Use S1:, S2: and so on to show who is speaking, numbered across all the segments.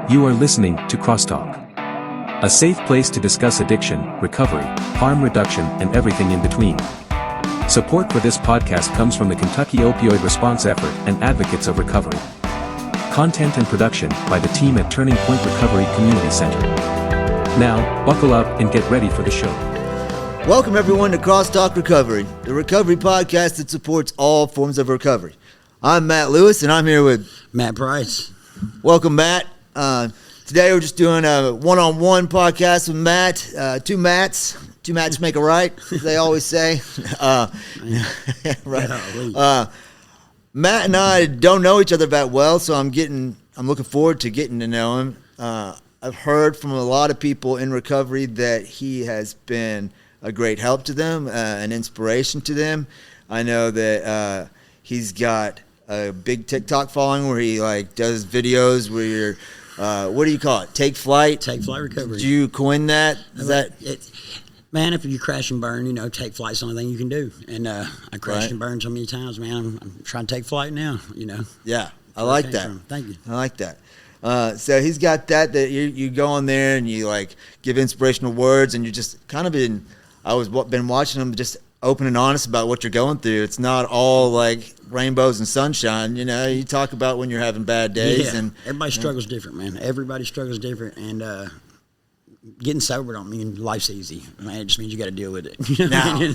S1: You are listening to CrossTalk, a safe place to discuss addiction, recovery, harm reduction, and everything in between. Support for this podcast comes from the Kentucky Opioid Response Effort and Advocates of Recovery. Content and production by the team at Turning Point Recovery Community Center. Now, buckle up and get ready for the show.
S2: Welcome everyone to CrossTalk Recovery, the recovery podcast that supports all forms of recovery. I'm Matt Lewis, and I'm here with
S3: Matt Price.
S2: Welcome, Matt. Today we're just doing a one-on-one podcast with Matt. Two Matts make a right, as they always say. Right. Matt and I don't know each other that well, so I'm looking forward to getting to know him. I've heard from a lot of people in recovery that he has been a great help to them, an inspiration to them. I know that he's got a big TikTok following where he does videos where you're, what do you call it? Take flight?
S3: Take flight recovery.
S2: Did you coin that?
S3: Man, if you crash and burn, take flight's the only thing you can do. And I crashed and burned so many times, man. I'm trying to take flight now,
S2: Yeah, I like that.
S3: Thank you.
S2: I like that. So he's got that you go on there and you give inspirational words, and you just kind of been watching him just open and honest about what you're going through. It's not all rainbows and sunshine. You talk about when you're having bad days. Yeah,
S3: and everybody struggles different, man. Everybody struggles different, and getting sober don't mean life's easy, man. It just means you got to deal with it.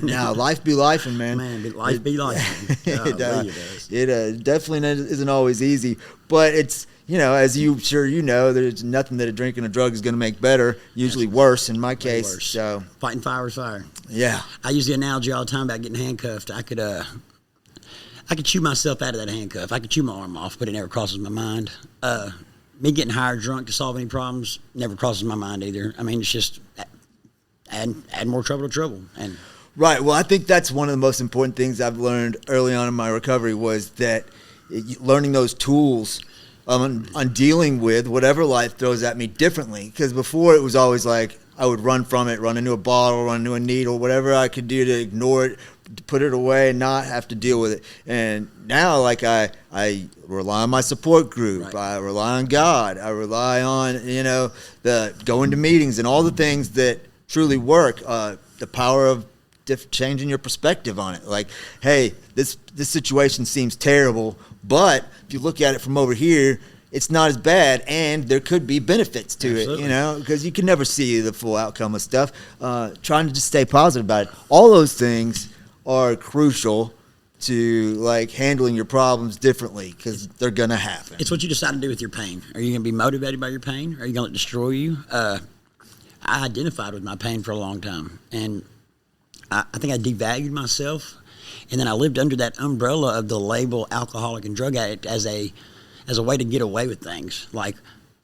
S2: Now, life be lifing, man.
S3: Life be lifing.
S2: It definitely isn't always easy, but it's, as there's nothing that a drink and a drug is going to make better. Usually worse in my case.
S3: Worse.
S2: So
S3: fighting fire with fire.
S2: Yeah.
S3: I use the analogy all the time about getting handcuffed. I could chew myself out of that handcuff. I could chew my arm off, but it never crosses my mind. Me getting high or drunk to solve any problems never crosses my mind either. I mean, it's just add more trouble to trouble. And
S2: right. Well, I think that's one of the most important things I've learned early on in my recovery was that learning those tools on dealing with whatever life throws at me differently. Because before it was always I would run from it, run into a bottle, run into a needle, whatever I could do to ignore it, put it away, and not have to deal with it. And now, I rely on my support group. Right. I rely on God. I rely on, the going to meetings and all the things that truly work. The power of changing your perspective on it. Hey, this situation seems terrible, but if you look at it from over here, it's not as bad, and there could be benefits to
S3: Absolutely.
S2: it, because you can never see the full outcome of stuff. Trying to just stay positive about it. All those things are crucial to handling your problems differently, because they're going to happen.
S3: It's what you decide to do with your pain. Are you going to be motivated by your pain? Or are you going to let it destroy you? I identified with my pain for a long time, and I think I devalued myself, and then I lived under that umbrella of the label alcoholic and drug addict as a way to get away with things.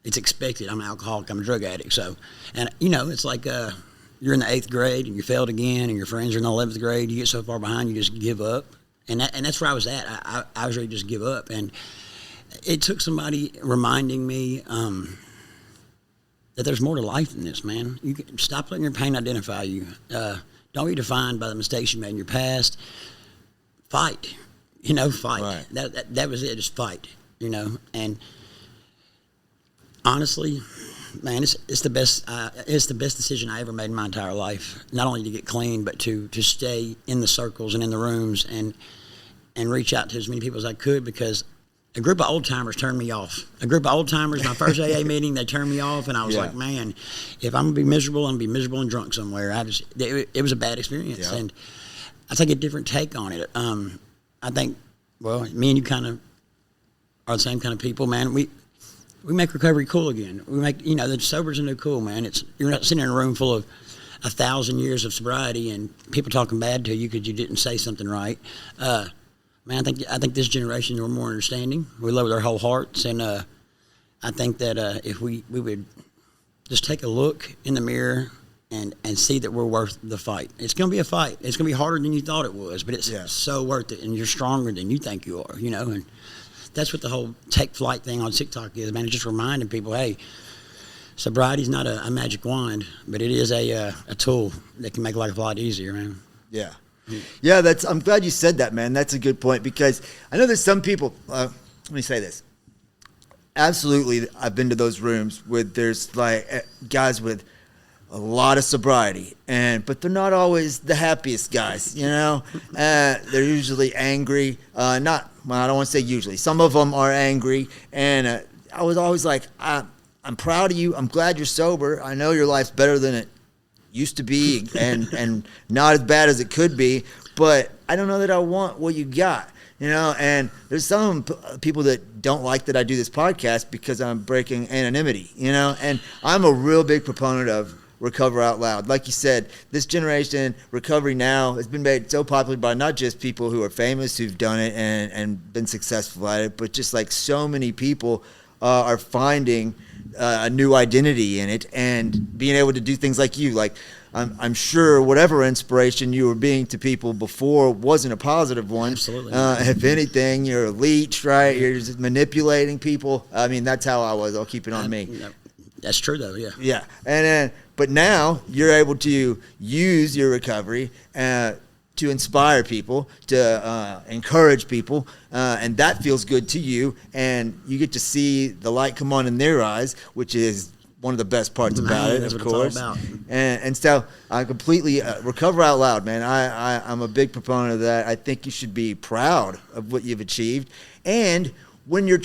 S3: It's expected. I'm an alcoholic, I'm a drug addict. So, and it's you're in the 8th grade and you failed again, and your friends are in the 11th grade. You get so far behind, you just give up. And that's where I was at. I was ready to just give up. And it took somebody reminding me that there's more to life than this, man. You can stop letting your pain identify you. Don't be defined by the mistakes you made in your past. Fight. Fight.
S2: Right.
S3: That was it, just fight. And honestly, man, it's the best decision I ever made in my entire life. Not only to get clean, but to stay in the circles and in the rooms and reach out to as many people as I could, because a group of old timers turned me off. A group of old timers, my first AA meeting, they turned me off, and I was like, man, if I'm gonna be miserable, I'm gonna be miserable and drunk somewhere. It was a bad experience, and I take a different take on it. I think, me and you kind of are the same kind of people, man. We make recovery cool again. We make, the sober's a new cool, man. You're not sitting in a room full of 1,000 years of sobriety and people talking bad to you because you didn't say something right. Man, I think this generation we're more understanding. We love with our whole hearts, and I think that if we would just take a look in the mirror and see that we're worth the fight. It's going to be a fight. It's going to be harder than you thought it was, but it's so worth it, and you're stronger than you think you are, and that's what the whole take flight thing on TikTok is, man. It's just reminding people, hey, sobriety's not a magic wand, but it is a tool that can make life a lot easier, man.
S2: Yeah. Yeah, I'm glad you said that, man. That's a good point, because I know there's some people, let me say this. absolutely, I've been to those rooms where there's like guys with a lot of sobriety, but they're not always the happiest guys, you know. They're usually angry. I don't want to say usually. Some of them are angry, and I was always like, I'm proud of you. I'm glad you're sober. I know your life's better than it used to be, and not as bad as it could be. But I don't know that I want what you got. You know, and there's some people that don't like that I do this podcast because I'm breaking anonymity, you know, and I'm a real big proponent of Recover Out Loud. Like you said, this generation, recovery now, has been made so popular by not just people who are famous who've done it and been successful at it, but just like so many people are finding a new identity in it and being able to do things like you. Like, I'm sure whatever inspiration you were being to people before wasn't a positive one.
S3: Absolutely.
S2: If anything, you're a leech, right? You're just manipulating people. I mean, that's how I was. I'll keep it on me.
S3: That's true, though, yeah.
S2: Yeah. And but now you're able to use your recovery to inspire people, to encourage people, and that feels good to you. And you get to see the light come on in their eyes, which is one of the best parts about it, of course. And so I completely Recover Out Loud, man. I'm a big proponent of that. I think you should be proud of what you've achieved. And when you're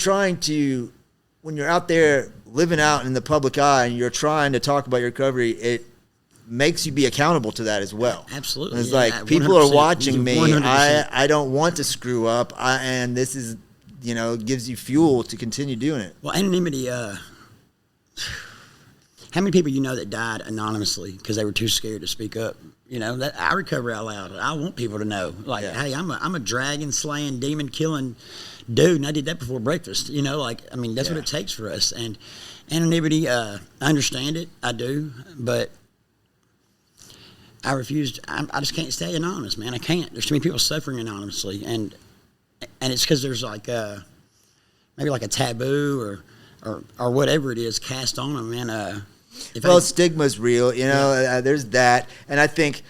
S2: out there living out in the public eye and you're trying to talk about your recovery, it makes you be accountable to that as well.
S3: Absolutely.
S2: It's like, people are watching me. 100%. I don't want to screw up. And this is, gives you fuel to continue doing it.
S3: Well, anonymity, how many people that died anonymously because they were too scared to speak up? That I recover out loud. I want people to know, hey, I'm a dragon slaying, demon killing dude, and I did that before breakfast. That's what it takes for us. And anonymity, I understand it, I do, but I refused. I just can't stay anonymous, man. I can't. There's too many people suffering anonymously, and it's because there's maybe a taboo or whatever it is cast on them, man.
S2: Stigma's real, there's that. And I think,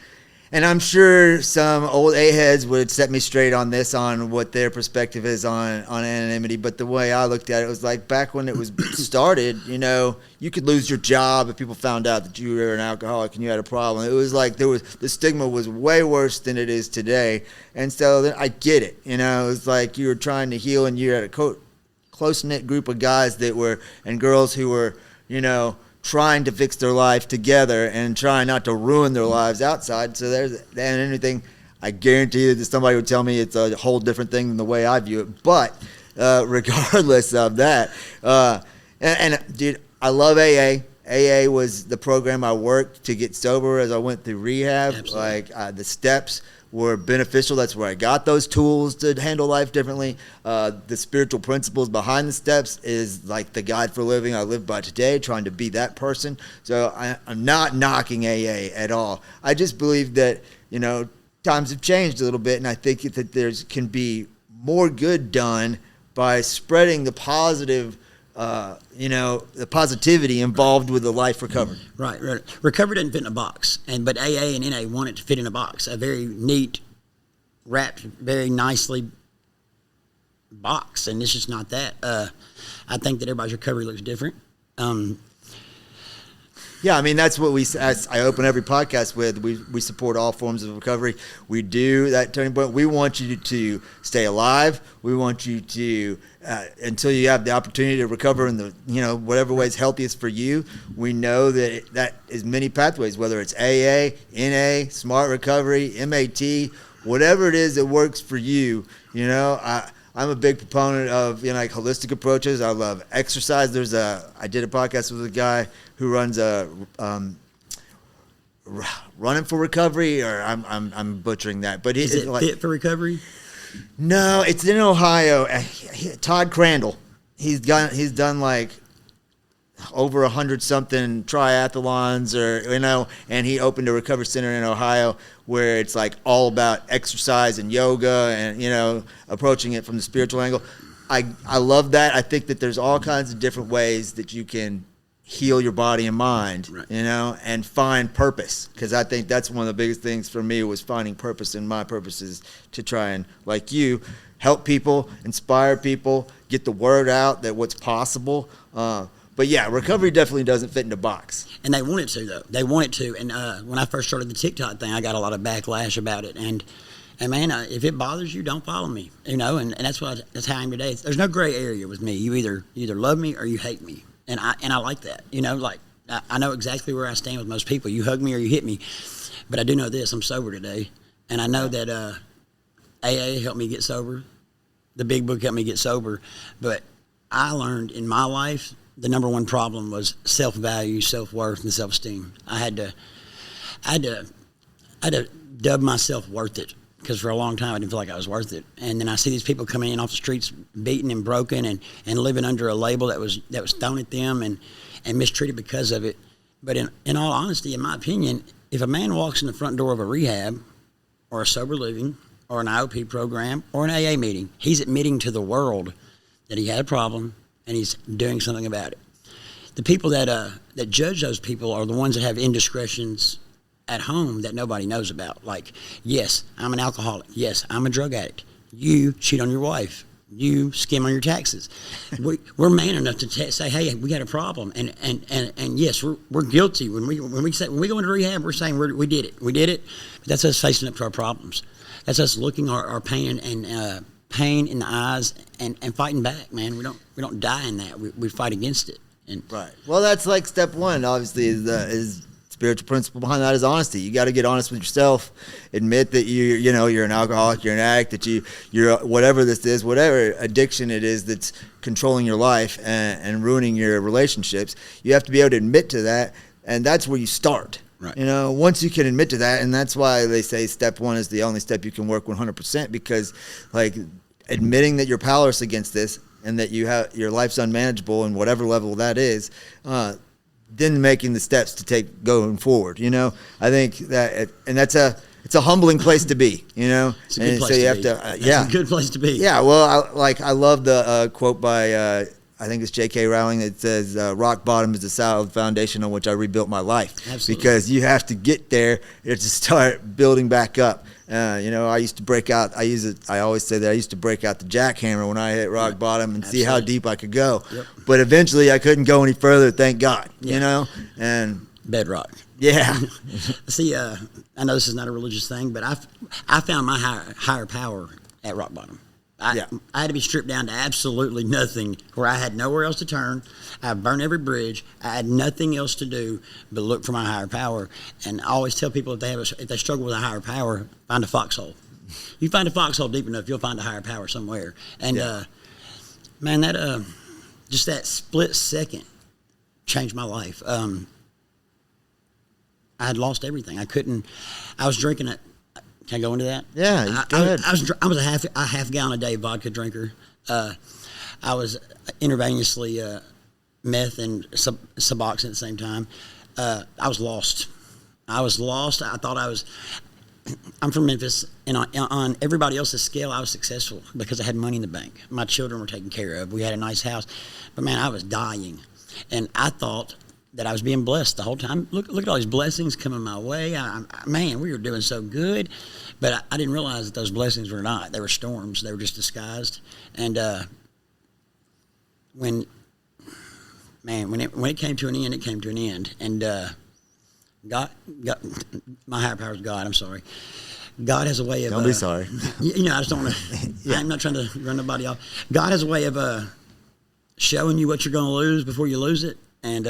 S2: and I'm sure some old A-heads would set me straight on this, on what their perspective is on anonymity. But the way I looked at it was like, back when it was started, you could lose your job if people found out that you were an alcoholic and you had a problem. It was like the stigma was way worse than it is today. And so I get it. It was like you were trying to heal, and you had a close-knit group of guys and girls who were, trying to fix their life together and trying not to ruin their lives outside. So anything, I guarantee that somebody would tell me it's a whole different thing than the way I view it. But regardless of that, dude, I love AA. AA was the program I worked to get sober as I went through rehab. Absolutely. The steps were beneficial. That's where I got those tools to handle life differently. The spiritual principles behind the steps is like the guide for living I live by today, trying to be that person. So I'm not knocking AA at all. I just believe that, times have changed a little bit, and I think that can be more good done by spreading the positive, the positivity involved with the life recovery.
S3: Right. Recovery doesn't fit in a box, but AA and NA want it to fit in a box, a very neat, wrapped, very nicely box, and it's just not that. I think that everybody's recovery looks different.
S2: Yeah, that's what I open every podcast with. We support all forms of recovery. We do that turning point. We want you to stay alive. We want you to, until you have the opportunity to recover in the, whatever way is healthiest for you. We know that is many pathways, whether it's AA, NA, Smart Recovery, MAT, whatever it is that works for you. I'm a big proponent of holistic approaches. I love exercise. I did a podcast with a guy who runs a Running for Recovery, or I'm butchering that, but
S3: is it Fit for Recovery?
S2: No, it's in Ohio. Todd Crandall. He's done over 100-something triathlons, and he opened a recovery center in Ohio where it's all about exercise and yoga and, approaching it from the spiritual angle. I love that. I think that there's all kinds of different ways that you can heal your body and mind, right, and find purpose. Because I think that's one of the biggest things for me was finding purpose, and my purpose is to try and, like you, help people, inspire people, get the word out that what's possible. But yeah, recovery definitely doesn't fit in a box.
S3: And they want it to, though. They want it to. And when I first started the TikTok thing, I got a lot of backlash about it. And man, if it bothers you, don't follow me. And that's how I am today. There's no gray area with me. You either love me or you hate me. And I like that. I know exactly where I stand with most people. You hug me or you hit me. But I do know this: I'm sober today, and I know that AA helped me get sober. The Big Book helped me get sober. But I learned in my life, the number one problem was self-value, self-worth, and self-esteem. I had to dub myself worth it, because for a long time I didn't feel like I was worth it. And then I see these people coming in off the streets beaten and broken and living under a label that was thrown at them and mistreated because of it. But in all honesty, in my opinion, if a man walks in the front door of a rehab or a sober living or an IOP program or an AA meeting, he's admitting to the world that he had a problem and he's doing something about it. The people that judge those people are the ones that have indiscretions at home that nobody knows about. Like, yes, I'm an alcoholic. Yes, I'm a drug addict. You cheat on your wife. You skim on your taxes. We're man enough to say, hey, we got a problem. And yes, we're guilty. When we go into rehab, we're saying we did it. We did it. But that's us facing up to our problems. That's us looking our pain and pain in the eyes and fighting back, man. We don't die in that. We fight against it.
S2: Right. Well, that's like step one, obviously, is spiritual principle behind that is honesty. You got to get honest with yourself. Admit that you're an alcoholic, you're an addict, that you're whatever this is, whatever addiction it is that's controlling your life and ruining your relationships. You have to be able to admit to that, and that's where you start.
S3: Right.
S2: Once you can admit to that, and that's why they say step one is the only step you can work 100%, because like admitting that you're powerless against this and that your life's unmanageable and whatever level that is, then making the steps to take going forward. I think that, and it's a humbling place to be.
S3: It's a good place to be. It's a good place to be.
S2: Yeah. Well, I love the quote by I think it's J.K. Rowling that says, "Rock bottom is the solid foundation on which I rebuilt my life."
S3: Absolutely.
S2: Because you have to get there to start building back up. I used to break out. I always say that I used to break out the jackhammer when I hit rock bottom and see how deep I could go. Yep. But eventually, I couldn't go any further. Thank God. And
S3: bedrock.
S2: Yeah.
S3: See, I know this is not a religious thing, but I found my higher power at rock bottom. I had to be stripped down to absolutely nothing, where I had nowhere else to turn. I burned every bridge. I had nothing else to do but look for my higher power. And I always tell people, if they struggle with a higher power, find a foxhole. You find a foxhole deep enough, you'll find a higher power somewhere. And man, that just that split second changed my life. I had lost everything. I was drinking it. Can I go into that?
S2: Yeah, go ahead.
S3: I was a half gallon a day vodka drinker. I was intravenously meth and Suboxone at the same time. I was lost. I thought I'm from Memphis, and on everybody else's scale, I was successful because I had money in the bank. My children were taken care of. We had a nice house. But, man, I was dying. And I thought that I was being blessed the whole time. Look at all these blessings coming my way. Man, we were doing so good. But I didn't realize that those blessings were not. They were storms. They were just disguised. And when it came to an end, it came to an end. And God, my higher power is God. I'm sorry. God has a way of.
S2: Don't be sorry.
S3: I just don't want to. Yeah. I'm not trying to run nobody off. God has a way of showing you what you're going to lose before you lose it. And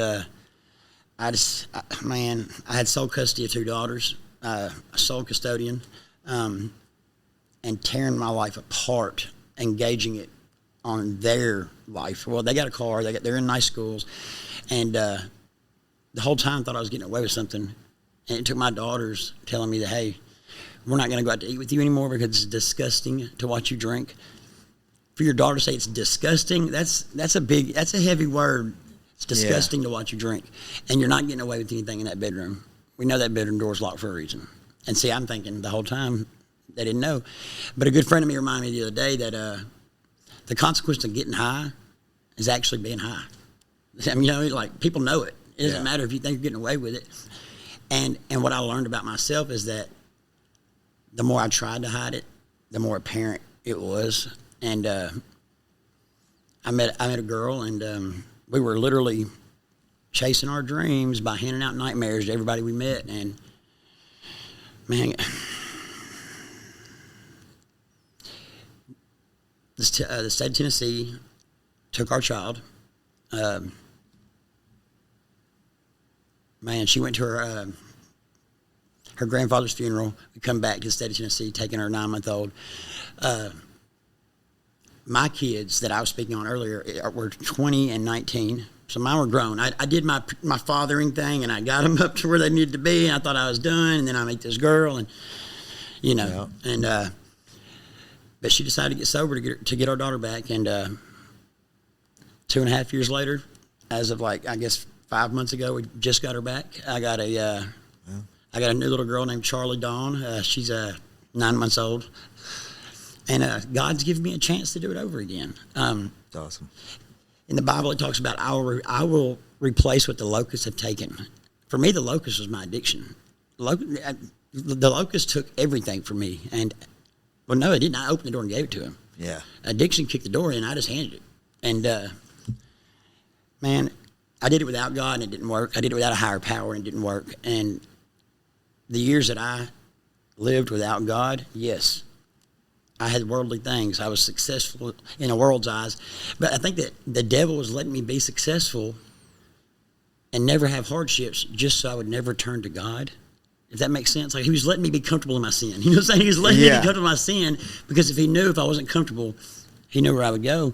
S3: I had sole custody of 2 daughters, a sole custodian, and tearing my life apart, engaging it on their life. Well, they got a car, they're in nice schools, and the whole time I thought I was getting away with something. And it took my daughters telling me that, hey, we're not going to go out to eat with you anymore because it's disgusting to watch you drink. For your daughter to say it's disgusting, that's a heavy word. It's disgusting to watch you drink. And you're not getting away with anything in that bedroom. We know that bedroom door's locked for a reason. And see, I'm thinking the whole time they didn't know. But a good friend of me reminded me the other day that the consequence of getting high is actually being high. I mean, like, people know it. It doesn't matter if you think you're getting away with it. And what I learned about myself is that the more I tried to hide it, the more apparent it was. And I met a girl, and we were literally chasing our dreams by handing out nightmares to everybody we met. And man, the state of Tennessee took our child. Man, she went to her grandfather's funeral. We come back to the state of Tennessee, taking her 9-month-old. My kids that I was speaking on earlier were 20 and 19. So mine were grown. I did my fathering thing, and I got them up to where they needed to be, and I thought I was done, and then I met this girl, and, you know, and but she decided to get sober to get our daughter back, and 2.5 years later, as of I guess 5 months ago, we just got her back. I got a new little girl named Charlie Dawn. She's 9 months old, and God's given me a chance to do it over again.
S2: That's awesome.
S3: In the Bible, it talks about I will replace what the locusts have taken. For me, the locust was my addiction. The locust took everything from me, and well, no, it didn't. I opened the door and gave it to him.
S2: Yeah,
S3: addiction kicked the door in. I just handed it, and man, I did it without God, and it didn't work. I did it without a higher power, and it didn't work. And the years that I lived without God, yes, I had worldly things. I was successful in the world's eyes. But I think that the devil was letting me be successful and never have hardships just so I would never turn to God. If that makes sense. Like, he was letting me be comfortable in my sin. You know what I'm saying? He was letting me be comfortable in my sin because if he knew if I wasn't comfortable, he knew where I would go.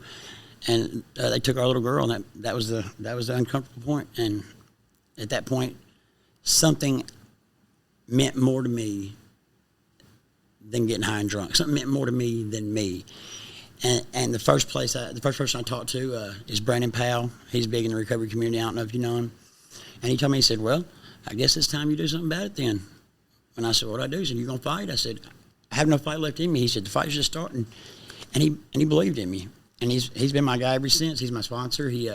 S3: And they took our little girl, and that was the uncomfortable point. And at that point, something meant more to me than getting high and drunk. Something meant more to me than me. And the first person I talked to is Brandon Powell. He's big in the recovery community. I don't know if you know him. And he told me, he said, well, I guess it's time you do something about it then. And I said, what do I do? He said, you going to fight? I said, I have no fight left in me. He said, the fight's just starting. And he believed in me. And he's been my guy ever since. He's my sponsor. He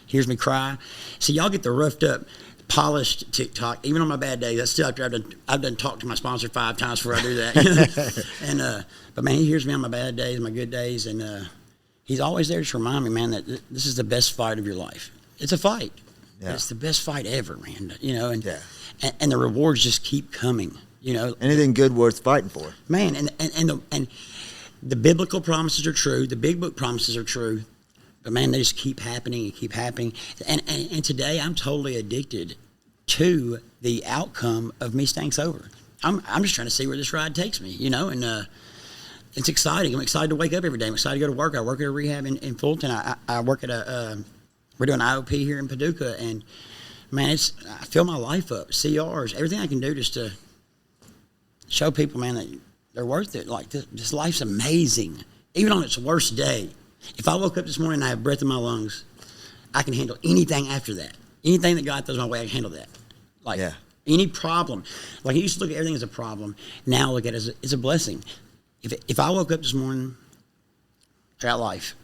S3: hears me cry. See, y'all get the roughed up, polished TikTok, even on my bad days. That's still after I've done talk to my sponsor 5 times before I do that. And but man, he hears me on my bad days, my good days, and he's always there to remind me, man, that this is the best fight of your life. It's a fight. Yeah. It's the best fight ever, man. You know, and the rewards just keep coming. You know,
S2: anything good worth fighting for,
S3: man. And the biblical promises are true. The big book promises are true. But, man, they just keep happening and keep happening. And today I'm totally addicted to the outcome of me staying sober. I'm just trying to see where this ride takes me, you know, and it's exciting. I'm excited to wake up every day. I'm excited to go to work. I work at a rehab in Fulton. I work at we're doing IOP here in Paducah. And, man, I fill my life up, CRs, everything I can do just to show people, man, that they're worth it. Like, this life's amazing. Even on its worst day, if I woke up this morning and I have breath in my lungs, I can handle anything after that. Anything that God throws my way, I can handle that. Like, any problem. Like, I used to look at everything as a problem. Now I look at it as a blessing. If I woke up this morning, I got life.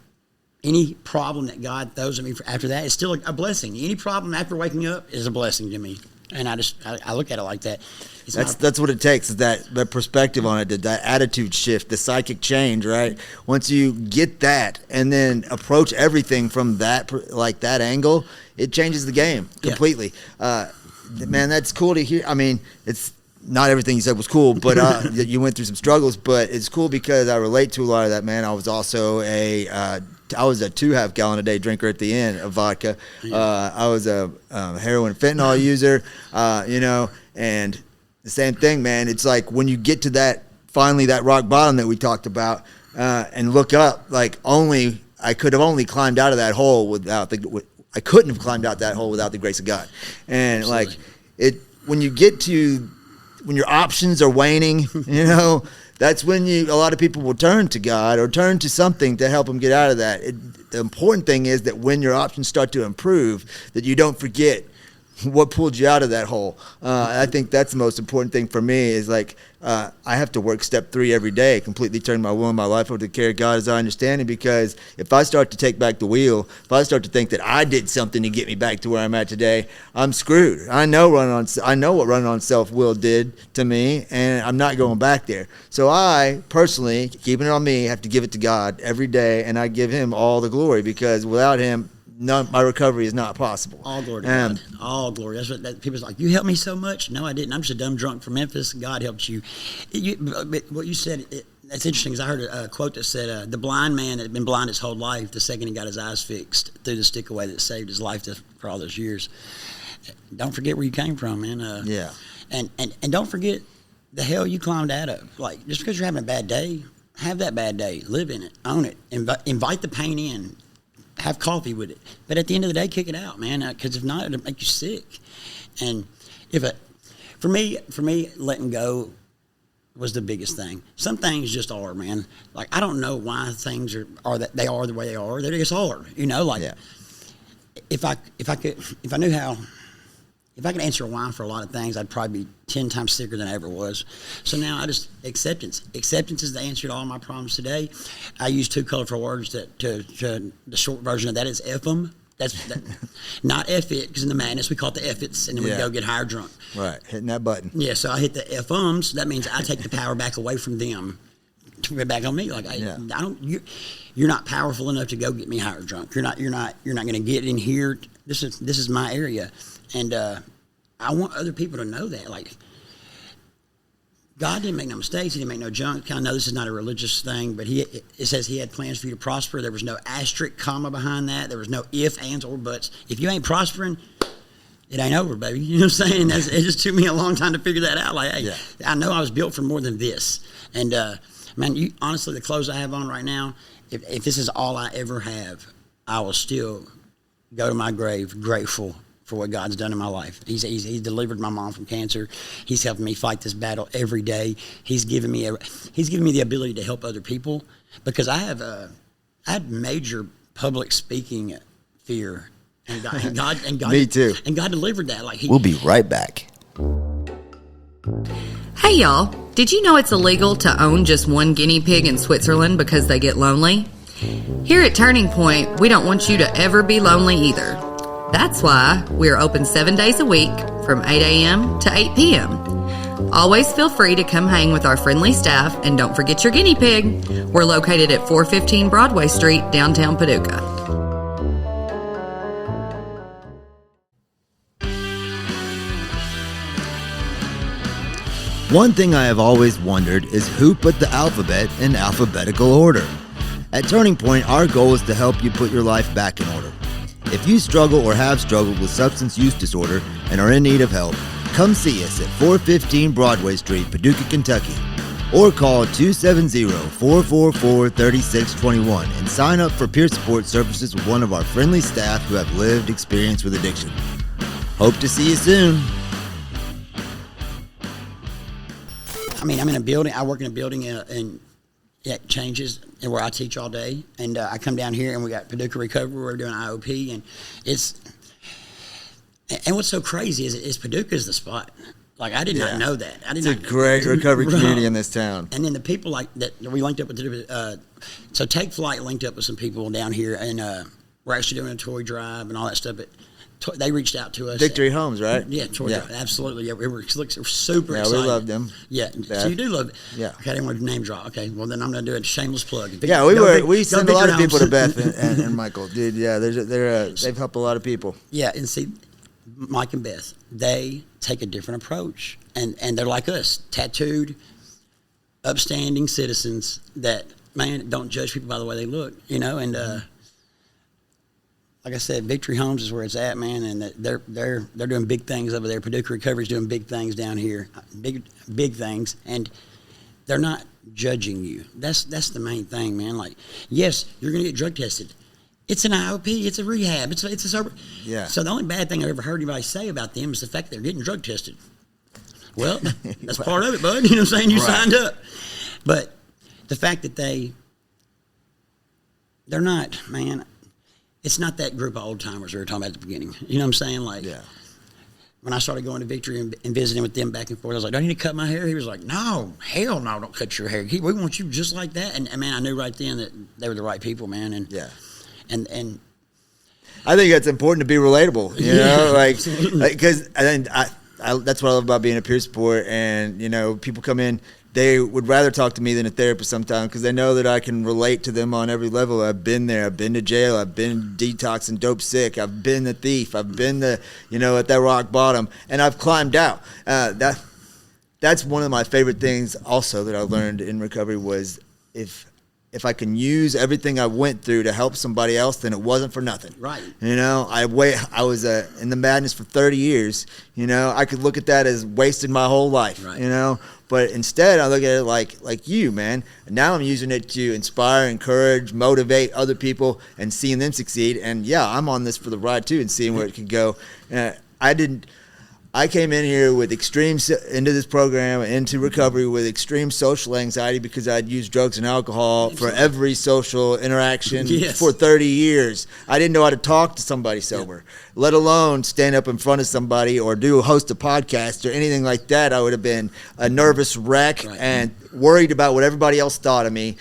S3: Any problem that God throws at me after that is still a blessing. Any problem after waking up is a blessing to me. And I look at it like that.
S2: That's what it takes, is that perspective on it, that attitude shift, the psychic change, right? Once you get that and then approach everything from that angle, it changes the game completely. Man, that's cool to hear. I mean, it's not everything you said was cool, but you went through some struggles, but it's cool because I relate to a lot of that, man. I was also a 2.5 gallon a day drinker at the end of vodka. I was a heroin and fentanyl user, you know, and the same thing, man. It's like when you get to that rock bottom that we talked about, and look up, like I could have only climbed out of that hole I couldn't have climbed out that hole without the grace of God. And Absolutely. When your options are waning, you know, that's when a lot of people will turn to God or turn to something to help them get out of that. The important thing is that when your options start to improve, that you don't forget what pulled you out of that hole? I think that's the most important thing for me is like, I have to work step 3 every day, completely turn my will and my life over to the care of God as I understand it, because if I start to take back the wheel, if I start to think that I did something to get me back to where I'm at today, I'm screwed. I know what running on self-will did to me, and I'm not going back there. So I, personally, keeping it on me, have to give it to God every day, and I give him all the glory, because without him, my recovery is not possible.
S3: All glory to God. All glory. That's what people's like. You helped me so much. No, I didn't. I'm just a dumb drunk from Memphis. God helped you. But what you said, that's interesting. Because I heard a quote that said, "The blind man that had been blind his whole life, the second he got his eyes fixed, threw the stick away that saved his life for all those years." Don't forget where you came from, man.
S2: Yeah.
S3: And don't forget the hell you climbed out of. Like, just because you're having a bad day, have that bad day. Live in it. Own it. Invite the pain in. Have coffee with it, but at the end of the day, kick it out, man. Because if not, it'll make you sick. And for me, letting go was the biggest thing. Some things just are, man. Like, I don't know why things are that they are the way they are. They just are, you know. Like, if I could answer why for a lot of things, I'd probably be 10 times sicker than I ever was. So now I just, acceptance. Acceptance is the answer to all my problems today. I use 2 colorful words to the short version of that is F them. Not F it, because in the madness we call it the F it's, and then we go get higher drunk.
S2: Right, hitting that button. Yeah,
S3: so I hit the F ums. That means I take the power back away from them to get back on me. Like, I don't. You're not powerful enough to go get me higher drunk. You're not going to get in here. This is my area. And I want other people to know that. Like, God didn't make no mistakes. He didn't make no junk. I know this is not a religious thing, but it says he had plans for you to prosper. There was no asterisk, comma behind that. There was no if, ands, or buts. If you ain't prospering, it ain't over, baby. You know what I'm saying? It just took me a long time to figure that out. Like, hey, I know I was built for more than this. And, man, honestly, the clothes I have on right now, if this is all I ever have, I will still go to my grave grateful for what God's done in my life. He's delivered my mom from cancer. He's helping me fight this battle every day. He's given me the ability to help other people, because I had major public speaking fear, and God
S2: me too.
S3: And God delivered that. Like,
S2: we'll be right back.
S4: Hey y'all, did you know it's illegal to own just one guinea pig in Switzerland because they get lonely? Here at Turning Point, we don't want you to ever be lonely either. That's why we're open 7 days a week from 8 a.m. to 8 p.m. Always feel free to come hang with our friendly staff, and don't forget your guinea pig. We're located at 415 Broadway Street, downtown Paducah.
S2: One thing I have always wondered is who put the alphabet in alphabetical order. At Turning Point, our goal is to help you put your life back in order. If you struggle or have struggled with substance use disorder and are in need of help, come see us at 415 Broadway Street, Paducah, Kentucky, or call 270-444-3621 and sign up for peer support services with one of our friendly staff who have lived experience with addiction. Hope to see you soon.
S3: I mean, I'm in a building. I work in a building and it changes, and where I teach all day, and I come down here and we got Paducah Recovery. We're doing IOP, and what's so crazy is Paducah is the spot. Like, I did not know that. It's a
S2: great recovery community in this town.
S3: And then the people like that we linked up with. So Take Flight linked up with some people down here, and we're actually doing a toy drive and all that stuff. But they reached out to us.
S2: Victory Homes, right?
S3: Yeah, absolutely. Yeah, we were super excited.
S2: Yeah, we love them.
S3: Yeah, so you do love it.
S2: Yeah.
S3: Okay, I didn't want to name drop. Okay, well then I'm going to do a shameless plug.
S2: Yeah, we send a lot of people to Beth and Michael, dude. Yeah, they've helped a lot of people.
S3: Yeah, and see, Mike and Beth, they take a different approach, and they're like us, tattooed, upstanding citizens that, man, don't judge people by the way they look, you know, and like I said, Victory Homes is where it's at, man, and they're doing big things over there. Paducah Recovery's doing big things down here, big things, and they're not judging you. That's the main thing, man. Like, yes, you're gonna get drug tested. It's an IOP. It's a rehab. It's a sober.
S2: Yeah.
S3: So the only bad thing I've ever heard anybody say about them is the fact that they're getting drug tested. Well, that's part of it, bud. You know what I'm saying? You signed up, but the fact that they're not, man. It's not that group of old timers we were talking about at the beginning. You know what I'm saying? Like, when I started going to Victory and visiting with them back and forth, I was like, "Do I need to cut my hair?" He was like, "No, hell no, don't cut your hair. We want you just like that." And man, I knew right then that they were the right people, man. And
S2: yeah,
S3: and
S2: I think it's important to be relatable. You know, like because I that's what I love about being a peer support. And you know, people come in. They would rather talk to me than a therapist sometimes because they know that I can relate to them on every level. I've been there. I've been to jail. I've been detox and dope sick. I've been the thief. I've been at that rock bottom, and I've climbed out. That's one of my favorite things also that I learned in recovery was if I can use everything I went through to help somebody else, then it wasn't for nothing.
S3: Right.
S2: You know, I was in the madness for 30 years. You know, I could look at that as wasted my whole life.
S3: Right.
S2: You know, but instead I look at it like you, man. Now I'm using it to inspire, encourage, motivate other people and seeing them succeed. And yeah, I'm on this for the ride too and seeing where it could go. I came in here with into this program, into recovery with extreme social anxiety because I'd used drugs and alcohol for every social interaction for 30 years. I didn't know how to talk to somebody sober, let alone stand up in front of somebody or host a podcast or anything like that. I would have been a nervous wreck and worried about what everybody else thought of me.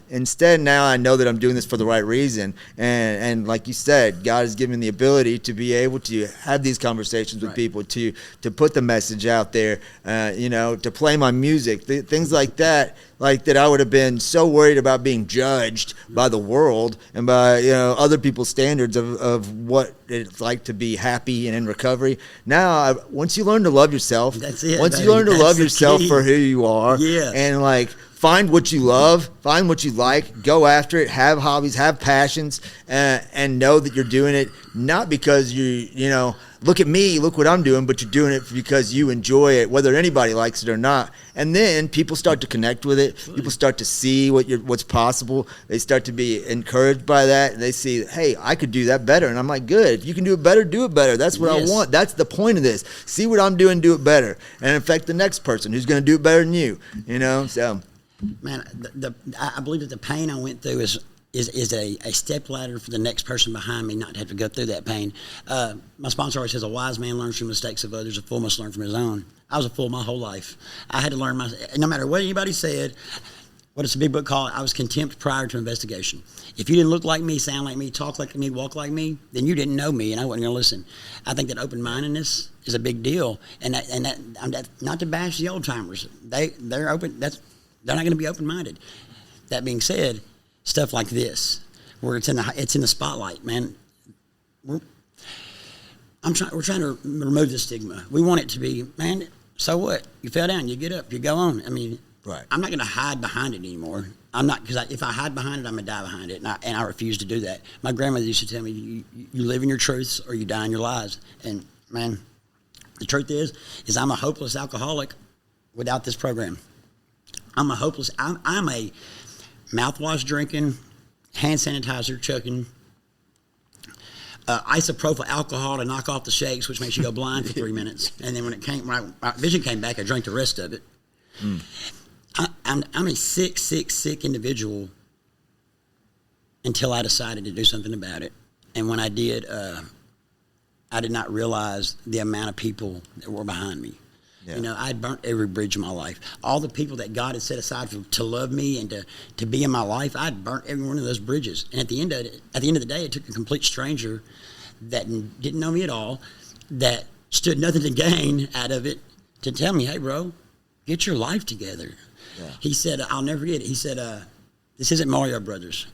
S2: Instead, now I know that I'm doing this for the right reason. And like you said, God has given me the ability to be able to have these conversations with people, to put the message out there, to play my music, things like that I would have been so worried about being judged by the world and by other people's standards of what it's like to be happy and in recovery. Now, once you learn to love yourself, once you learn to love yourself for who you are, and like find what you love, find what you like, go after it, have hobbies, have passions, and know that you're doing it not because look at me, look what I'm doing, but you're doing it because you enjoy it, whether anybody likes it or not. And then people start to connect with it. People start to see what's possible. They start to be encouraged by that, and they see, hey, I could do that better. And I'm like, good. If you can do it better, do it better. That's what I want. That's the point of this. See what I'm doing, do it better, and affect the next person who's going to do it better than you. So.
S3: Man, I believe that the pain I went through is a step ladder for the next person behind me not to have to go through that pain. My sponsor always says, a wise man learns from mistakes of others, a fool must learn from his own. I was a fool my whole life. I had to learn no matter what anybody said, what is a big book called, I was contempt prior to investigation. If you didn't look like me, sound like me, talk like me, walk like me, then you didn't know me and I wasn't going to listen. I think that open-mindedness is a big deal. And that not to bash the old timers. They're open. They're not going to be open-minded. That being said, stuff like this, where it's in the spotlight, man. We're trying to remove the stigma. We want it to be, man. So what? You fell down, you get up, you go on. I mean, I'm not going to hide behind it anymore. I'm not, because if I hide behind it, I'm going to die behind it, and I refuse to do that. My grandmother used to tell me, you live in your truths or you die in your lies. And man, the truth is I'm a hopeless alcoholic without this program. I'm a mouthwash drinking, hand sanitizer chucking, isopropyl alcohol to knock off the shakes, which makes you go blind for 3 minutes. And then when my vision came back, I drank the rest of it. I'm a sick individual until I decided to do something about it. And when I did, I did not realize the amount of people that were behind me. Yeah. I'd burnt every bridge in my life. All the people that God had set aside to love me and to be in my life, I'd burnt every one of those bridges. And at the end of the day, it took a complete stranger that didn't know me at all, that stood nothing to gain out of it, to tell me, hey, bro, get your life together. Yeah. He said, I'll never forget it. He said, this isn't Mario Brothers.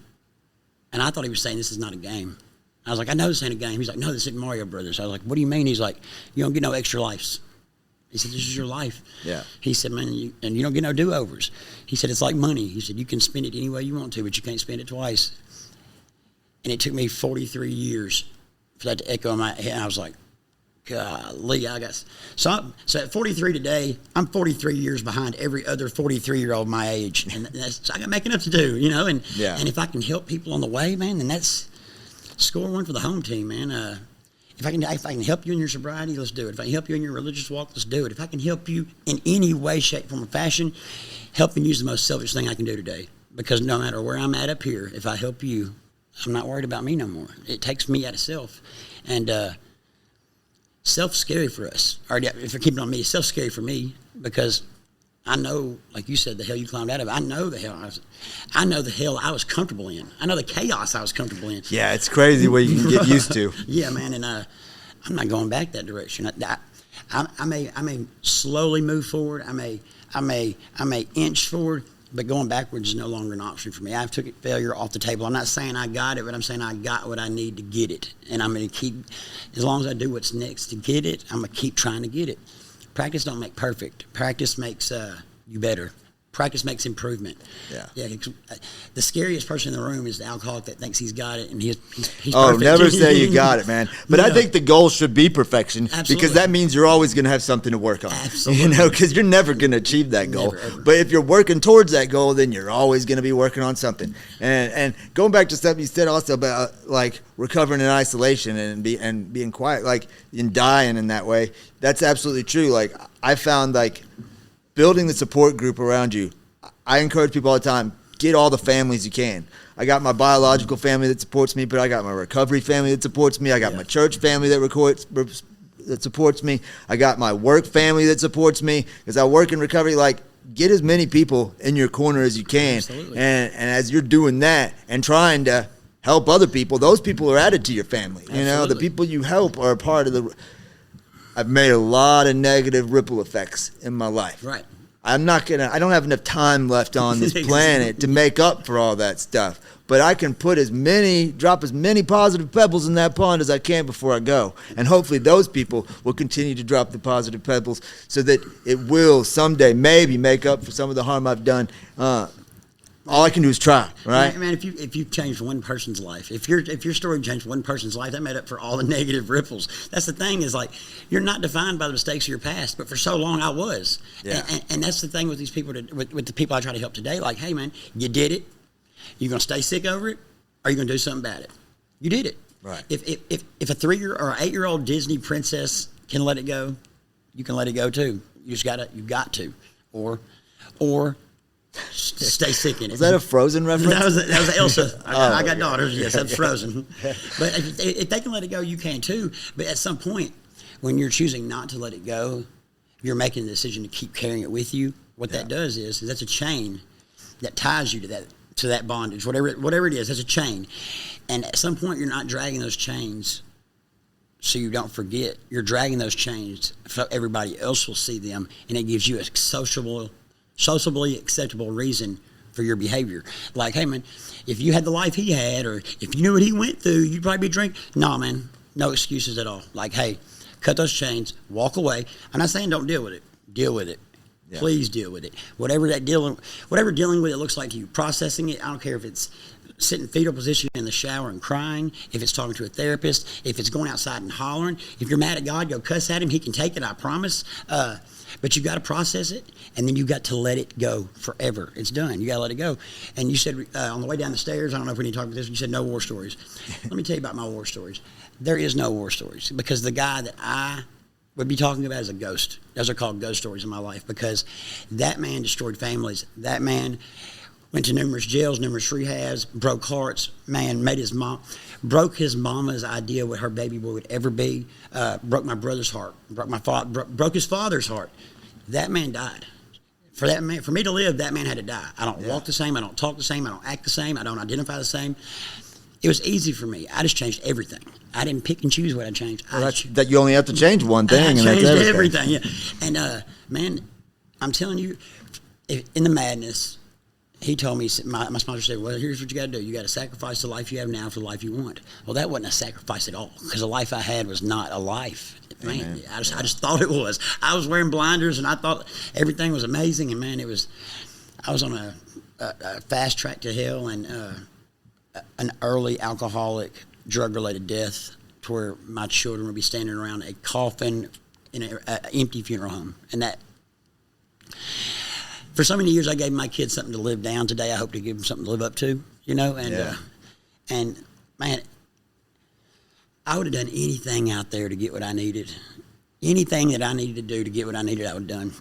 S3: And I thought he was saying this is not a game. I was like, I know this ain't a game. He's like, no, this isn't Mario Brothers. I was like, what do you mean? He's like, you don't get no extra lives. He said, this is your life. Yeah. He said, man, you don't get no do-overs. He said, it's like money. He said, you can spend it any way you want to, but you can't spend it twice. And it took me 43 years for that to echo in my head. And I was like, golly, I got... So at 43 today, I'm 43 years behind every other 43-year-old my age. And I got making up to do, And if I can help people on the way, man, then that's score one for the home team, man. If I can help you in your sobriety, let's do it. If I can help you in your religious walk, let's do it. If I can help you in any way, shape, form, or fashion, helping you is the most selfish thing I can do today. Because no matter where I'm at up here, if I help you, I'm not worried about me no more. It takes me out of self. And self-scary for us. Or if you're keeping on me, it's self-scary for me because I know, like you said, the hell you climbed out of. I know the hell I was comfortable in. I know the chaos I was comfortable in.
S2: Yeah, it's crazy what you can get used to.
S3: Yeah, man, and I'm not going back that direction. I may slowly move forward. I may inch forward, but going backwards is no longer an option for me. I've took failure off the table. I'm not saying I got it, but I'm saying I got what I need to get it, and I'm going to keep. As long as I do what's next to get it, I'm going to keep trying to get it. Practice don't make perfect. Practice makes you better. Practice makes improvement. Yeah. The scariest person in the room is the alcoholic that thinks he's got it, and he's perfect.
S2: Never say you got it, man. But I think the goal should be perfection.
S3: Absolutely.
S2: Because that means you're always going to have something to work on.
S3: Absolutely.
S2: Because you're never going to achieve that goal.
S3: Never, ever.
S2: But if you're working towards that goal, then you're always going to be working on something. And going back to something you said also about like recovering in isolation and being quiet, like and dying in that way. That's absolutely true. Like I found like building the support group around you. I encourage people all the time, get all the families you can. I got my biological family that supports me, but I got my recovery family that supports me. I got my church family that supports me. I got my work family that supports me because I work in recovery. Like, get as many people in your corner as you can.
S3: Absolutely.
S2: And as you're doing that and trying to help other people, those people are added to your family.
S3: Absolutely.
S2: You know, the people you help are a part of the... I've made a lot of negative ripple effects in my life.
S3: Right.
S2: I don't have enough time left on this planet to make up for all that stuff. But I can drop as many positive pebbles in that pond as I can before I go. And hopefully those people will continue to drop the positive pebbles so that it will someday maybe make up for some of the harm I've done. All I can do is try, right?
S3: Man, if you've changed one person's life, if your story changed one person's life, that made up for all the negative ripples. That's the thing is like you're not defined by the mistakes of your past, but for so long I was.
S2: Yeah.
S3: And that's the thing with these people, with the people I try to help today. Like, hey man, you did it. You gonna stay sick over it, or you gonna do something about it? You did it.
S2: Right.
S3: If a 3-year or 8-year-old Disney princess can let it go, you can let it go too. You got to, or stay sick in it.
S2: Was that a Frozen reference?
S3: That was Elsa. I got daughters. Yes, that's Frozen. But if they can let it go, you can too. But at some point, when you're choosing not to let it go, you're making the decision to keep carrying it with you. What that does is that's a chain that ties you to that bondage, whatever it is. That's a chain, and at some point, you're not dragging those chains so you don't forget. You're dragging those chains so everybody else will see them, and it gives you a sociably acceptable reason for your behavior. Like, hey man, if you had the life he had, or if you knew what he went through, you'd probably be drinking. No man, no excuses at all. Like, hey, cut those chains, walk away. I'm not saying don't deal with it. Deal with it. Yeah. Please deal with it. Whatever dealing with it looks like to you, processing it. I don't care if it's sitting in fetal position in the shower and crying, if it's talking to a therapist, if it's going outside and hollering. If you're mad at God, go cuss at him. He can take it, I promise. But you got to process it, and then you got to let it go forever. It's done. You got to let it go. And you said on the way down the stairs, I don't know if we need to talk about this, you said no war stories. Let me tell you about my war stories. There is no war stories because the guy that I would be talking about is a ghost. Those are called ghost stories in my life because that man destroyed families. That man went to numerous jails, numerous rehabs, broke hearts, man, broke his mama's idea what her baby boy would ever be, broke my brother's heart, broke his father's heart. That man died. For me to live, that man had to die. I don't walk the same, I don't talk the same, I don't act the same, I don't identify the same. It was easy for me. I just changed everything. I didn't pick and choose what I changed.
S2: That you only have to change one thing.
S3: I
S2: and
S3: changed
S2: that's
S3: everything. Yeah. And man, I'm telling you, in the madness, he told me, my sponsor said, well, here's what you got to do. You got to sacrifice the life you have now for the life you want. Well, that wasn't a sacrifice at all because the life I had was not a life. Man, I just thought it was. I was wearing blinders and I thought everything was amazing. And man, I was on a fast track to hell and an early alcoholic, drug-related death to where my children would be standing around a coffin in an empty funeral home. And that, for so many years, I gave my kids something to live down. Today, I hope to give them something to live up to, you know? And man, I would have done anything out there to get what I needed. Anything that I needed to do to get what I needed, I would have done.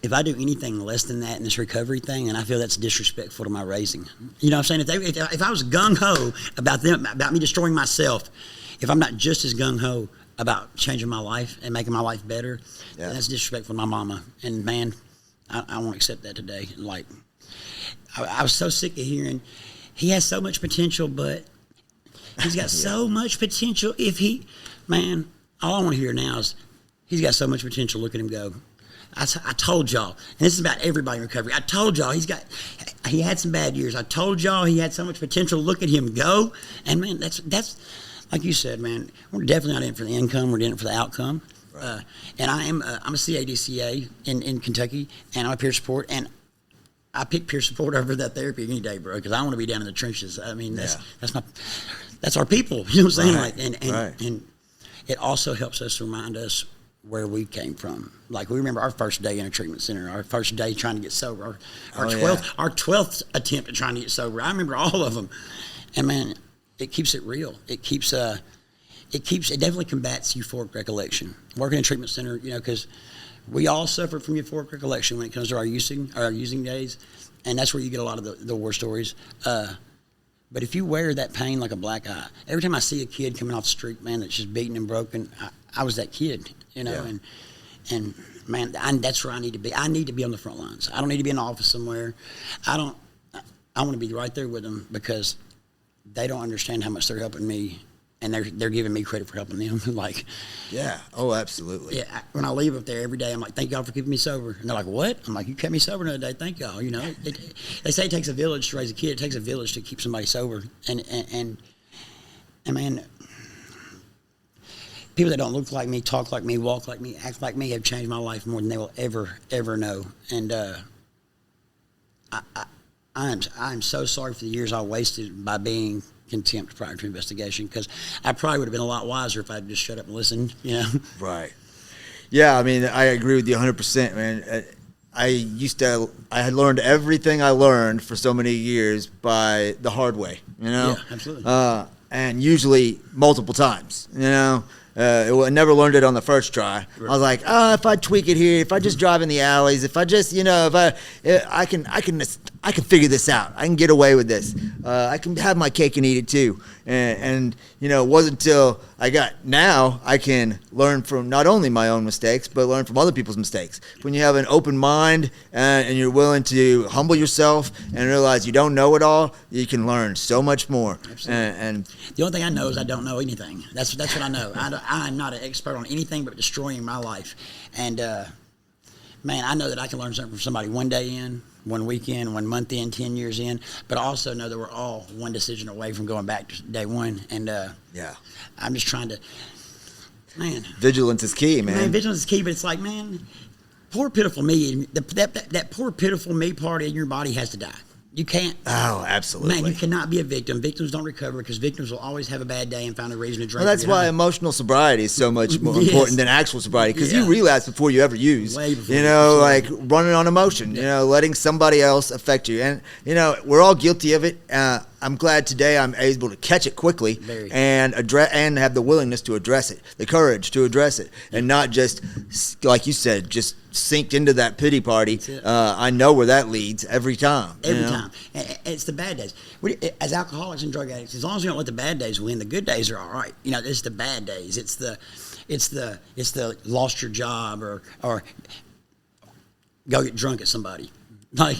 S3: If I do anything less than that in this recovery thing, and I feel that's disrespectful to my raising. You know what I'm saying? If I was gung-ho about me destroying myself, if I'm not just as gung-ho about changing my life and making my life better, then that's disrespectful to my mama. And man, I won't accept that today. Like, I was so sick of hearing he has so much potential, but he's got so much potential. Man, all I want to hear now is he's got so much potential. Look at him go. I told y'all, and this is about everybody in recovery. I told y'all he had some bad years. I told y'all he had so much potential. Look at him go. And man, that's like you said, man. We're definitely not in it for the income. We're in it for the outcome. Right. And I'm a CADCA in Kentucky, and I'm a peer support, and I pick peer support over that therapy any day, bro, because I want to be down in the trenches. I mean, that's our people. You know what I'm saying? Like, and it also helps us remind us where we came from. Like, we remember our first day in a treatment center, our first day trying to get sober, our 12th attempt at trying to get sober. I remember all of them. And man, it keeps it real. It definitely combats euphoric recollection. Working in a treatment center, you know, because we all suffer from euphoric recollection when it comes to our using days, and that's where you get a lot of the war stories. But if you wear that pain like a black eye, every time I see a kid coming off the street, man, that's just beaten and broken, I was that kid, you know, and man, that's where I need to be. I need to be on the front lines. I don't need to be in the office somewhere. I want to be right there with them, because they don't understand how much they're helping me, and they're giving me credit for helping them. Like,
S2: yeah, oh, absolutely.
S3: Yeah, when I leave up there every day, I'm like, thank y'all for keeping me sober. And they're like, what? I'm like, you kept me sober another day. Thank y'all. You know, they say it takes a village to raise a kid. It takes a village to keep somebody sober. And man, people that don't look like me, talk like me, walk like me, act like me have changed my life more than they will ever know. And I'm so sorry for the years I wasted by being contempt prior to investigation, because I probably would have been a lot wiser if I'd just shut up and listened, you know? Right.
S2: Yeah, I mean, I agree with you 100%, man. I had learned everything I learned for so many years by the hard way, you know?
S3: Yeah, absolutely.
S2: And usually multiple times, you know? I never learned it on the first try. Right. I was like, if I tweak it here, if I just drive in the alleys, if I just, you know, I can figure this out. I can get away with this. I can have my cake and eat it too. And you know, it wasn't until now I can learn from not only my own mistakes, but learn from other people's mistakes. When you have an open mind and you're willing to humble yourself and realize you don't know it all, you can learn so much more. And
S3: the only thing I know is I don't know anything. That's what I know. I'm not an expert on anything but destroying my life. And man, I know that I can learn something from somebody one day in, 1 week in, 1 month in, 10 years in. But I also know that we're all one decision away from going back to day one. And I'm just trying to, man.
S2: Vigilance is key, man.
S3: Vigilance is key, but it's like, man, poor pitiful me. That poor pitiful me part in your body has to die. You can't.
S2: Oh, absolutely.
S3: Man, you cannot be a victim. Victims don't recover, because victims will always have a bad day and find a reason to drink.
S2: Well, that's why emotional sobriety is so much more important than actual sobriety, because you relapse before you ever use.
S3: Way before
S2: you know, like running on emotion, you know, letting somebody else affect you. And, you know, we're all guilty of it. I'm glad today I'm able to catch it quickly and have the willingness to address it, the courage to address it, and not just, like you said, just sink into that pity party. I know where that leads every time.
S3: Every time. It's the bad days. As alcoholics and drug addicts, as long as we don't let the bad days win, the good days are all right. You know, it's the bad days. It's the lost your job or go get drunk at somebody. Like,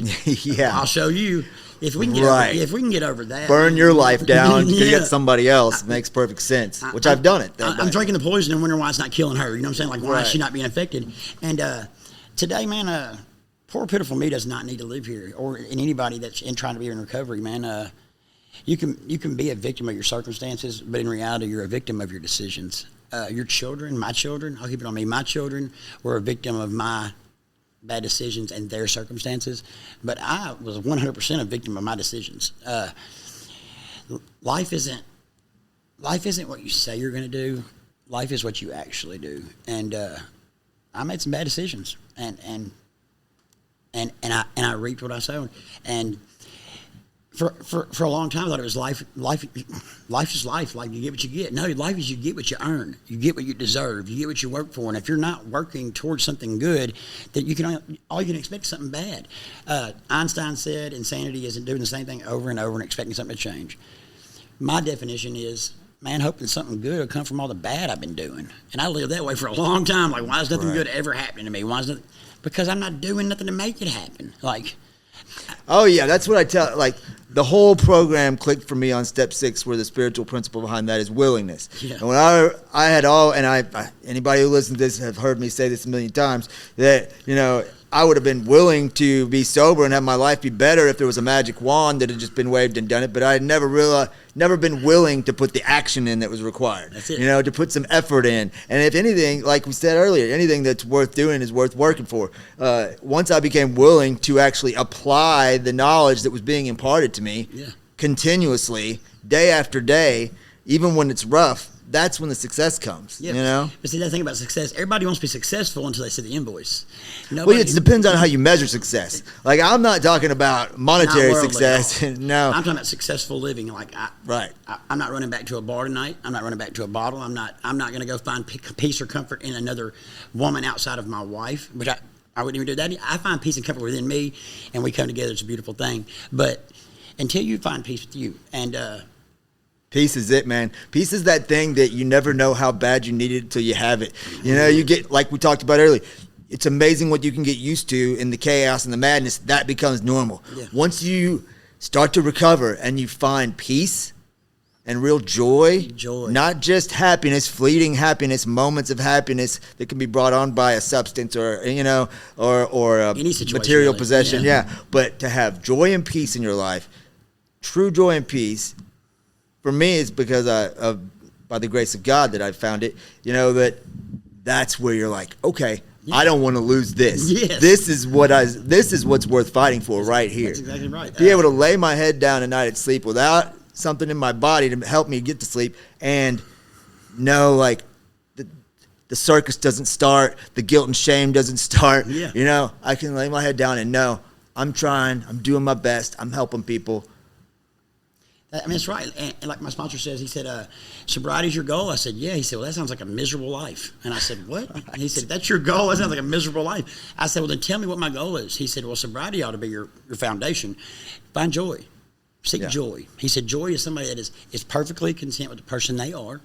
S3: I'll show you. If we can get over that,
S2: burn your life down to get somebody else. Makes perfect sense. Which I've done it.
S3: I'm drinking the poison and wondering why it's not killing her. You know what I'm saying? Like, why is she not being affected? And today, man, poor pitiful me does not need to live here, or in anybody that's trying to be in recovery, man. You can be a victim of your circumstances, but in reality, you're a victim of your decisions. Your children, my children, I'll keep it on me. My children were a victim of my bad decisions and their circumstances, but I was 100% a victim of my decisions. Life isn't what you say you're going to do. Life is what you actually do. And I made some bad decisions, and I reaped what I sowed. And for a long time, I thought it was life. Life is life. Like, you get what you get. No, life is you get what you earn. You get what you deserve. You get what you work for. And if you're not working towards something good, then all you can expect is something bad. Einstein said insanity isn't doing the same thing over and over and expecting something to change. My definition is man, hoping something good will come from all the bad I've been doing. And I lived that way for a long time. Like, why is nothing good ever happening to me? Why is nothing? Because I'm not doing nothing to make it happen. Like,
S2: oh yeah, that's what I tell. Like, the whole program clicked for me on step 6, where the spiritual principle behind that is willingness.
S3: Yeah.
S2: And when I had all, and I anybody who listens to this have heard me say this a million times, that, you know, I would have been willing to be sober and have my life be better if there was a magic wand that had just been waved and done it. But I had never been willing to put the action in that was required.
S3: That's it.
S2: You know, to put some effort in. And if anything, like we said earlier, anything that's worth doing is worth working for. Once I became willing to actually apply the knowledge that was being imparted to me continuously, day after day, even when it's rough, that's when the success comes.
S3: yeah.
S2: You know?
S3: But see, that thing about success, everybody wants to be successful until they see the invoice.
S2: Well, it depends on how you measure success. Like, I'm not talking about monetary
S3: Not worldly,
S2: success. No.
S3: I'm talking about successful living. Like, I'm not running back to a bar tonight. I'm not running back to a bottle. I'm not going to go find peace or comfort in another woman outside of my wife, which I wouldn't even do that. I find peace and comfort within me, and we come together. It's a beautiful thing. But until you find peace with you, and
S2: peace is it, man. Peace is that thing that you never know how bad you need it until you have it. You know, you get, like we talked about earlier, it's amazing what you can get used to in the chaos and the madness. That becomes normal.
S3: Yeah.
S2: Once you start to recover and you find peace and real joy, not just happiness, fleeting happiness, moments of happiness that can be brought on by a substance or, you know, or a
S3: any situation,
S2: material
S3: really.
S2: possession. Yeah. But to have joy and peace in your life, true joy and peace, for me, it's because by the grace of God that I found it, you know, that's where you're like, okay, I don't want to lose this.
S3: Yes.
S2: This is what's worth fighting for right here.
S3: That's exactly right.
S2: Be able to lay my head down at night at sleep without something in my body to help me get to sleep, and know, like, the circus doesn't start, the guilt and shame doesn't start.
S3: Yeah.
S2: You know, I can lay my head down and know I'm trying, I'm doing my best, I'm helping people.
S3: I mean, it's right. And like my sponsor says, he said, sobriety's your goal. I said, yeah. He said, well, that sounds like a miserable life. And I said, what? And he said, that's your goal? That sounds like a miserable life. I said, well, then tell me what my goal is. He said, well, sobriety ought to be your foundation. Find joy. Seek joy. He said, joy is somebody that is perfectly content with the person they are.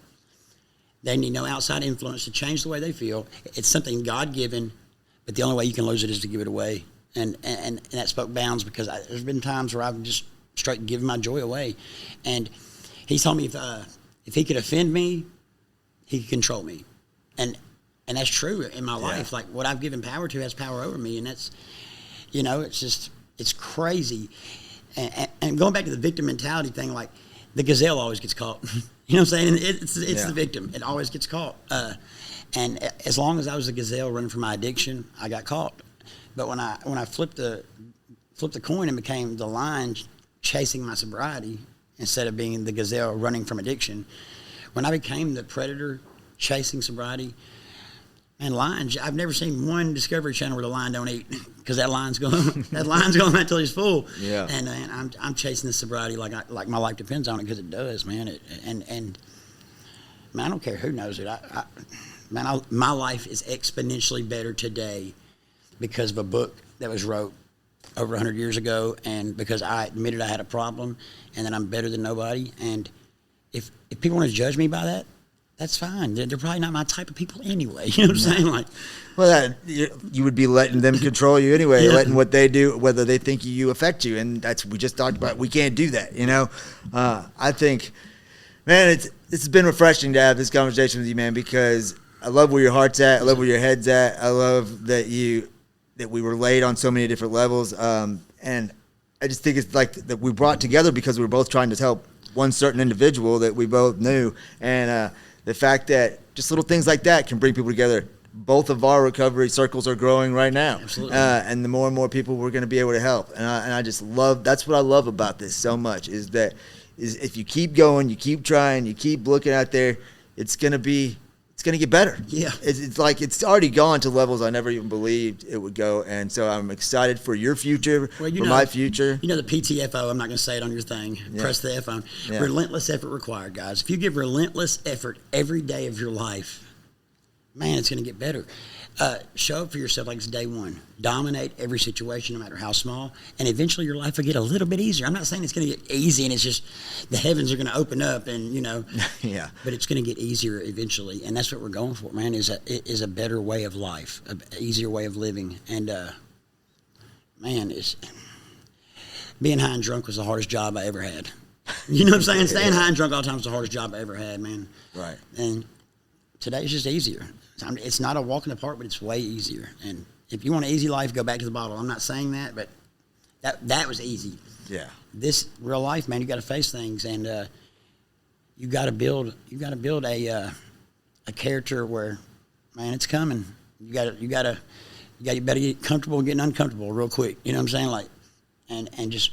S3: They need no outside influence to change the way they feel. It's something God-given, but the only way you can lose it is to give it away. And that spoke bounds, because there's been times where I've just straight giving my joy away. And he told me if he could offend me, he could control me. And that's true in my life. Like, what I've given power to has power over me. And that's, you know, it's crazy. And going back to the victim mentality thing, like, the gazelle always gets caught. You know what I'm saying? It's the victim. It always gets caught. And as long as I was a gazelle running from my addiction, I got caught. But when I flipped the coin and became the lion chasing my sobriety instead of being the gazelle running from addiction, when I became the predator chasing sobriety, and lions, I've never seen one Discovery Channel where the lion don't eat, because that lion's going until he's full. Yeah. And I'm chasing the sobriety like my life depends on it, because it does, man. And man, I don't care who knows it. My life is exponentially better today because of a book that was wrote over 100 years ago, and because I admitted I had a problem, and that I'm better than nobody. And if people want to judge me by that, that's fine. They're probably not my type of people anyway. You know what I'm saying? Like,
S2: well, you would be letting them control you anyway, letting what they do, whether they think you affect you, and we just talked about. We can't do that, you know. I think, man, this has been refreshing to have this conversation with you, man, because I love where your heart's at. I love where your head's at. I love that we relate on so many different levels, and I just think it's like that we brought together because we were both trying to help one certain individual that we both knew, and the fact that just little things like that can bring people together. Both of our recovery circles are growing right now.
S3: Absolutely.
S2: And the more and more people we're going to be able to help, and I just love, that's what I love about this so much, is if you keep going, you keep trying, you keep looking out there, it's going to get better.
S3: Yeah.
S2: It's like it's already gone to levels I never even believed it would go. And so I'm excited for your future, my future.
S3: You know the PTFO, I'm not going to say it on your thing. Yeah. Press the F on. Yeah. Relentless effort required, guys. If you give relentless effort every day of your life, man, it's going to get better. Show up for yourself like it's day one. Dominate every situation, no matter how small, and eventually your life will get a little bit easier. I'm not saying it's going to get easy and it's just the heavens are going to open up and,
S2: Yeah.
S3: But it's going to get easier eventually, and that's what we're going for, man, is a better way of life, an easier way of living. And, man, being high and drunk was the hardest job I ever had. You know what I'm saying? Staying high and drunk all the time was the hardest job I ever had, man.
S2: Right.
S3: And today's just easier. It's not a walk in the park, but it's way easier. And if you want an easy life, go back to the bottle. I'm not saying that, but that was easy.
S2: Yeah.
S3: This real life, man, you got to face things, and you got to build a character where, man, it's coming. You better get comfortable getting uncomfortable real quick. You know what I'm saying? Like, and just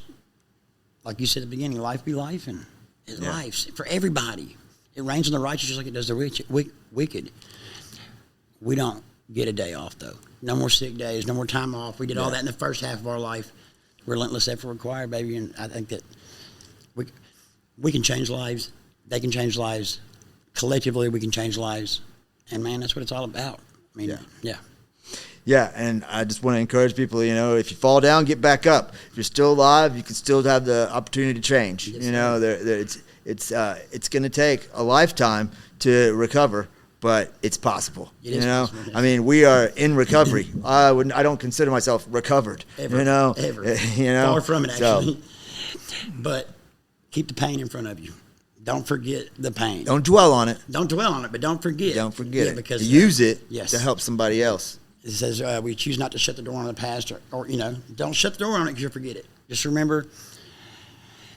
S3: like you said at the beginning, life be life, and it's life for everybody. It rains on the righteous just like it does the wicked. We don't get a day off, though. No more sick days, no more time off. We did all that in the first half of our life. Relentless effort required, baby. And I think that we can change lives. They can change lives. Collectively, we can change lives. And, man, that's what it's all about. I mean, yeah.
S2: Yeah, and I just want to encourage people, if you fall down, get back up. If you're still alive, you can still have the opportunity to change.
S3: Yes,
S2: It's going to take a lifetime to recover, but it's possible.
S3: It is possible, yes.
S2: I mean, we are in recovery. I don't consider myself recovered.
S3: Ever.
S2: Ever.
S3: Far from it, actually. But keep the pain in front of you. Don't forget the pain.
S2: Don't dwell on it.
S3: Don't dwell on it, but don't forget.
S2: Don't forget it.
S3: Because
S2: use it
S3: yes.
S2: to help somebody else.
S3: It says we choose not to shut the door on the past, or don't shut the door on it because you'll forget it. Just remember, if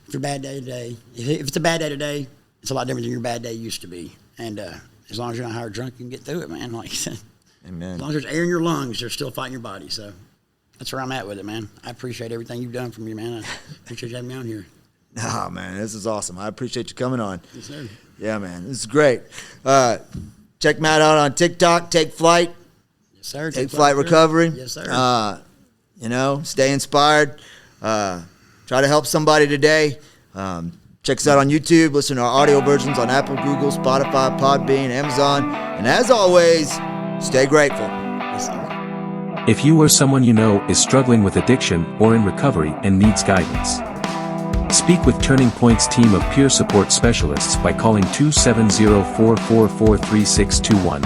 S3: it's a bad day today, if it's a bad day today, it's a lot different than your bad day used to be. And as long as you're not high or drunk, you can get through it, man. Like,
S2: amen.
S3: As long as there's air in your lungs, you're still fighting your body. So that's where I'm at with it, man. I appreciate everything you've done for me, man. I appreciate you having me on here.
S2: Oh, man, this is awesome. I appreciate you coming on.
S3: Yes, sir.
S2: Yeah, man, this is great. Check Matt out on TikTok, Take Flight.
S3: Yes, sir.
S2: Take Flight Recovery.
S3: Yes, sir.
S2: Stay inspired. Try to help somebody today. Check us out on YouTube. Listen to our audio versions on Apple, Google, Spotify, Podbean, Amazon. And as always, stay grateful.
S3: Yes, sir.
S1: If you or someone you know is struggling with addiction or in recovery and needs guidance, speak with Turning Point's team of peer support specialists by calling 270-444-3621.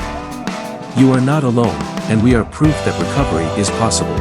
S1: You are not alone, and we are proof that recovery is possible.